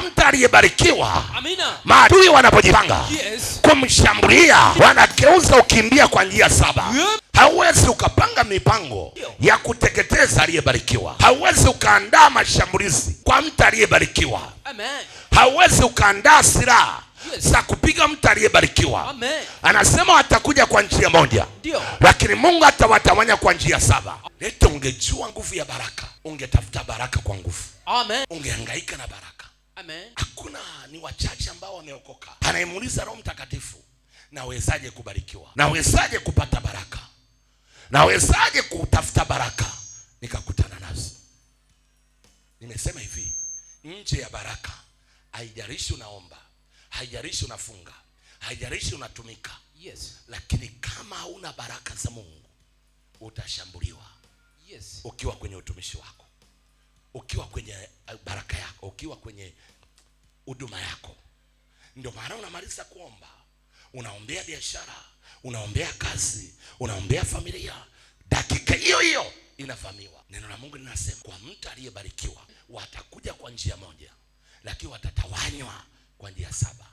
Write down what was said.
mtu aliyebarikiwa, maadui wanapojipanga kumshambulia wanageuza ukimbia kwa njia 7. Hauwezi ukapanga mipango ya kuteketeza aliyebarikiwa. Hauwezi ukaandaa mashambulizi kwa mtu aliyebarikiwa. Hauwezi ukaandaa silaha za kupiga mtu aliyebarikiwa. Anasema atakuja kwa njia moja, lakini Mungu atawatawanya kwa njia 7. Lete, ungejua nguvu ya baraka, ungetafuta baraka kwa nguvu. Ungehangaika na baraka. Hakuna, ni wachache ambao wameokoka. Anaimuuliza Roho Mtakatifu, nawezaje kubarikiwa? Nawezaje kupata baraka? Nawezaje kutafuta baraka? Nikakutana nazo. Nimesema hivi, nje ya baraka, haijalishi unaomba, haijalishi unafunga, haijalishi unatumika, lakini kama hauna baraka za Mungu utashambuliwa. Ukiwa kwenye utumishi wako, ukiwa kwenye baraka yako, ukiwa kwenye huduma yako. Ndio maana unamaliza kuomba, unaombea biashara, unaombea kazi, unaombea familia, dakika hiyo hiyo inavamiwa. Neno la Mungu linasema kwa mtu aliyebarikiwa watakuja kwa njia moja, lakini watatawanywa kwa njia 7.